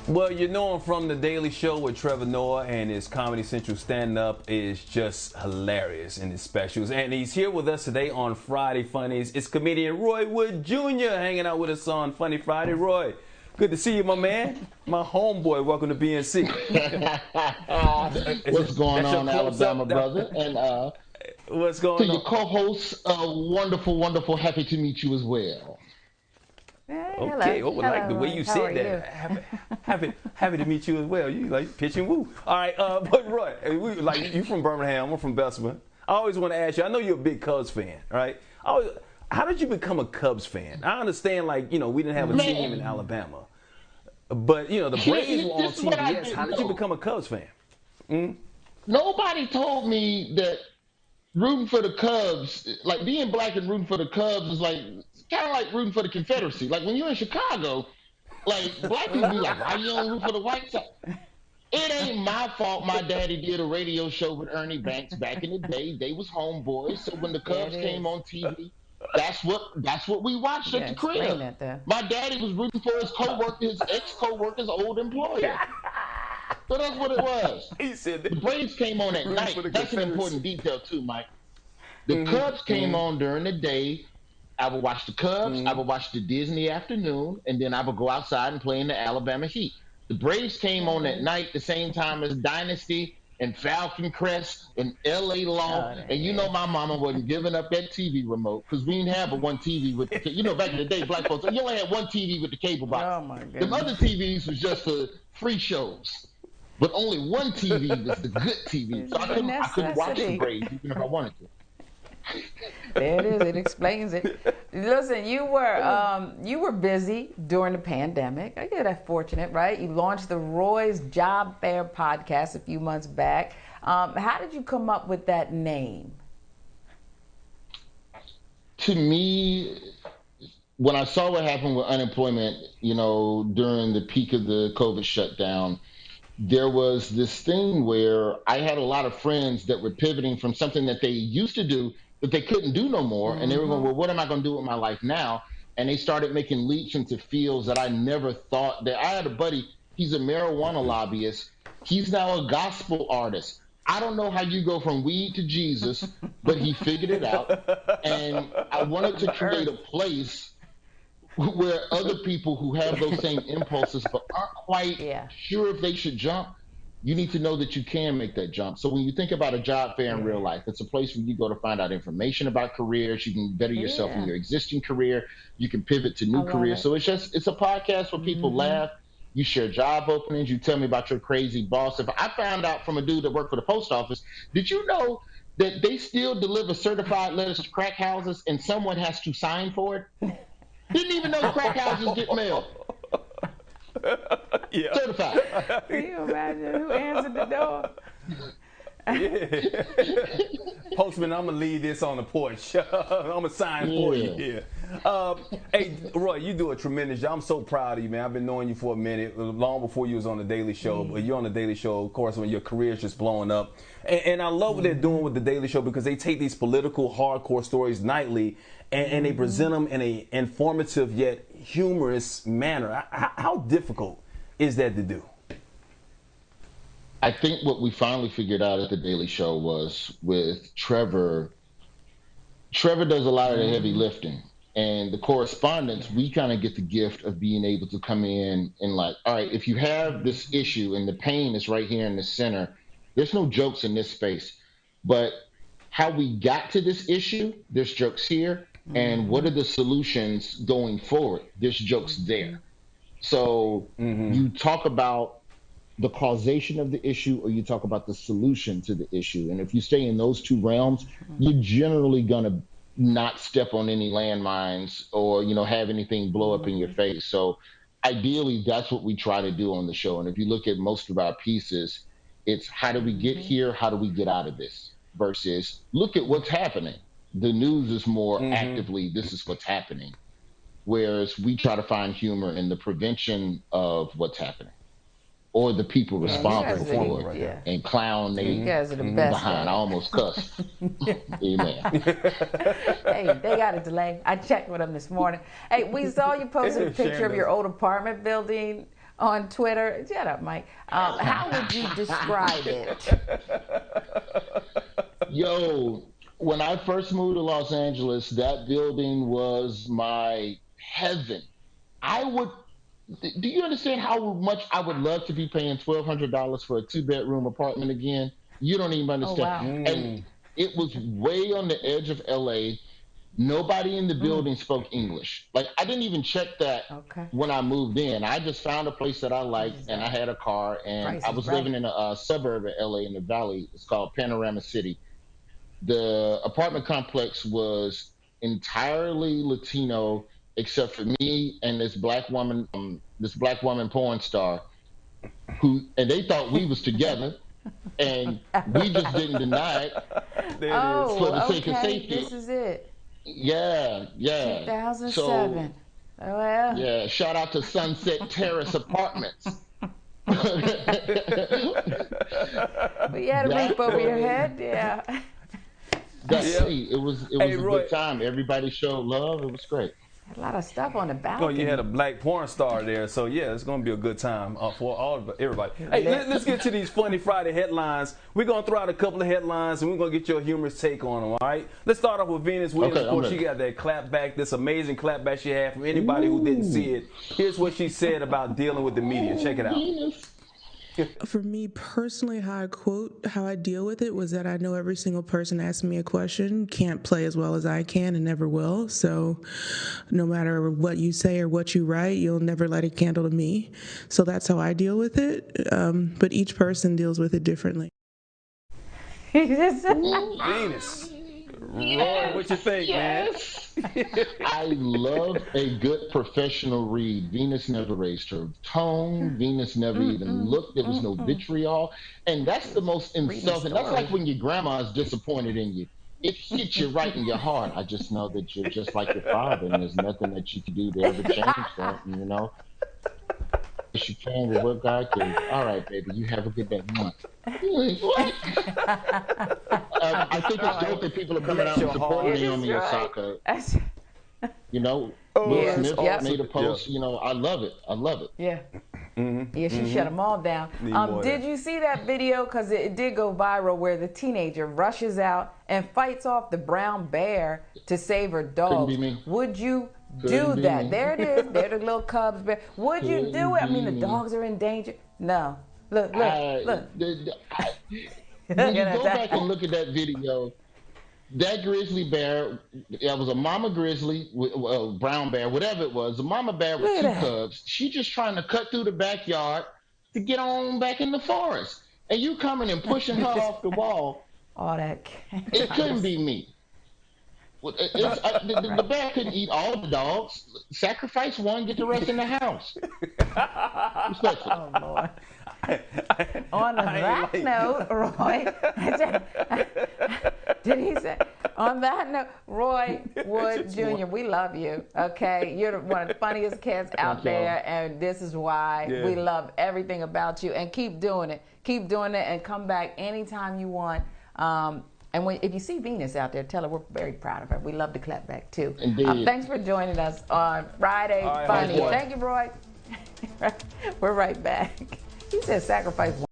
Well, you know him from The Daily Show with Trevor Noah, and his Comedy Central stand-up is just hilarious in his specials. And he's here with us today on Friday Funnies. It's comedian Roy Wood Jr. hanging out with us on Funny Friday. Roy, good to see you, my man. My homeboy, welcome to BNC. What's going on, Alabama brother? And what's going to on? your co-host, wonderful, wonderful, happy to meet you as well. Okay, hello. like the way you How said are that. Happy to meet you as well. You like pitch and woo. All right, but Roy, you from Birmingham, I'm from Bessemer. I always want to ask you. I know you're a big Cubs fan, right? How did you become a Cubs fan? I understand, we didn't have a team in Alabama, but the Braves were on TBS. How did you become a Cubs fan? Mm? Nobody told me that rooting for the Cubs, like being black and rooting for the Cubs, is kind of like rooting for the Confederacy. Like when you're in Chicago, black people be like, why you don't root for the White Sox? It ain't my fault my daddy did a radio show with Ernie Banks back in the day. They was homeboys. So when the Cubs came on TV, that's what we watched at the crib. My daddy was rooting for his ex-co-worker's old employer. So that's what it was. He said the Braves came on at night. That's an important detail too, Mike. The Cubs came on during the day. I would watch the Cubs, I would watch the Disney afternoon, and then I would go outside and play in the Alabama Heat. The Braves came on at night the same time as Dynasty and Falcon Crest and LA Law. And my mama wasn't giving up that TV remote because we didn't have a one TV with the back in the day, black folks, you only had one TV with the cable box. Oh my goodness. The other TVs was just for free shows. But only one TV was the good TV. So I couldn't watch the Braves even if I wanted to. There it is. It explains it. Listen, you were busy during the pandemic. I get that fortunate, right? You launched the Roy's Job Fair podcast a few months back. How did you come up with that name? To me, when I saw what happened with unemployment, during the peak of the COVID shutdown, there was this thing where I had a lot of friends that were pivoting from something that they used to do that they couldn't do no more. And they were going, well, what am I going to do with my life now? And they started making leaps into fields that I never thought that. I had a buddy, he's a marijuana lobbyist. He's now a gospel artist. I don't know how you go from weed to Jesus, but he figured it out. And I wanted to create a place where other people who have those same impulses but aren't quite sure if they should jump, you need to know that you can make that jump. So when you think about a job fair in real life, it's a place where you go to find out information about careers. You can better yourself in your existing career. You can pivot to new careers. So it's a podcast where people laugh. You share job openings. You tell me about your crazy boss. If I found out from a dude that worked for the post office, did you know that they still deliver certified letters to crack houses and someone has to sign for it? Didn't even know crack houses get mail. Yeah. Certified. Can you imagine who answered the door? Yeah. Postman, I'm going to leave this on the porch. I'm going to sign for you here. Hey, Roy, you do a tremendous job. I'm so proud of you, man. I've been knowing you for a minute, long before you was on The Daily Show. But you're on The Daily Show, of course, when your career is just blowing up. And I love what they're doing with The Daily Show because they take these political, hardcore stories nightly and they present them in an informative yet humorous manner. How difficult is that to do? I think what we finally figured out at The Daily Show was with Trevor. Trevor does a lot of the heavy lifting. And the correspondents, we kind of get the gift of being able to come in and all right, if you have this issue and the pain is right here in the center, there's no jokes in this space. But how we got to this issue, there's jokes here. And what are the solutions going forward? There's jokes there. So you talk about the causation of the issue or you talk about the solution to the issue. And if you stay in those two realms, you're generally going to not step on any landmines or, have anything blow up in your face. So ideally, that's what we try to do on the show. And if you look at most of our pieces, it's how do we get here? How do we get out of this? Versus look at what's happening. The news is more actively, this is what's happening. Whereas we try to find humor in the prevention of what's happening. Or the people responsible for it and clown they guys are the best behind. I almost cussed. Amen. Hey, they got a delay. I checked with them this morning. Hey, we saw you posted a picture of your old apartment building. on Twitter. Shut up, Mike. How would you describe it? Yo, when I first moved to Los Angeles, that building was my heaven. I would. Do you understand how much I would love to be paying $1,200 for a 2-bedroom apartment again? You don't even Oh, understand. wow. And it was way on the edge of LA. Nobody in the building spoke English. Like, I didn't even check that Okay. when I moved in. I just found a place that I liked, and I had a car, and Price I is was right. living in a suburb of LA in the Valley. It's called Panorama City. The apartment complex was entirely Latino, except for me and this black woman porn star, and they thought we was together, and we just didn't deny it There it is. for the Oh, sake of okay. safety. This is it. Yeah, yeah. 2007. So, Well, yeah, shout out to Sunset Terrace Apartments. but you had a That roof over your was- head. Yeah. it was Hey, a Roy. good time. Everybody showed love. It was great. A lot of stuff on the Oh, balcony. you had a black porn star there, so yeah, it's gonna be a good time for everybody. Hey, let's get to these funny Friday headlines. We're gonna throw out a couple of headlines, and we're gonna get your humorous take on them. All right? Let's start off with Venus Williams. Okay, of course, I'm she ready. got that clap back, this amazing clap back she had. From anybody who didn't see it, here's what she said about dealing with the media. Check it out. For me personally, how I deal with it was that I know every single person asking me a question can't play as well as I can and never will. So no matter what you say or what you write, you'll never light a candle to me. So that's how I deal with it. But each person deals with it differently. Venus, Roy, what you think, man? I love a good professional read. Venus never raised her tone. Venus never even looked. There was no vitriol. And that's the most insulting. That's like when your grandma is disappointed in you. It hits you right in your heart. I just know that you're just like your father, and there's nothing that you can do to ever change that, you know? Yes, you can with what God gave you. All right, baby, you have a good day. What? I think it's dope that people are coming out and supporting Naomi Osaka. You know, Will Smith made a post. You know, I love it. I love it. Yeah. Yeah, she shut them all down. Did you see that video? Because it did go viral where the teenager rushes out and fights off the brown bear to save her dog. Couldn't be me. Would you Couldn't do be that? me. There it is. They're the little cubs bear. Would you do it? I mean, the dogs are in danger. No. Look. When you go back and look at that video, that grizzly bear, that was a mama grizzly, brown bear, whatever it was, a mama bear with two cubs. She just trying to cut through the backyard to get on back in the forest. And you coming and pushing her off the wall. All that. It couldn't be me. The bear couldn't eat all the dogs. Sacrifice one, get the rest in the house. Respectfully. Oh, Lord. On that note, Roy, did he say? On that note, Roy Wood Jr., we love you. Okay, you're one of the funniest cats out there, and this is why we love everything about you. And keep doing it. Keep doing it, and come back anytime you want. And if you see Venus out there, tell her we're very proud of her. We love to clap back too. Thanks for joining us on Friday Funnies. Thank you, Roy. We're right back. He said sacrifice one.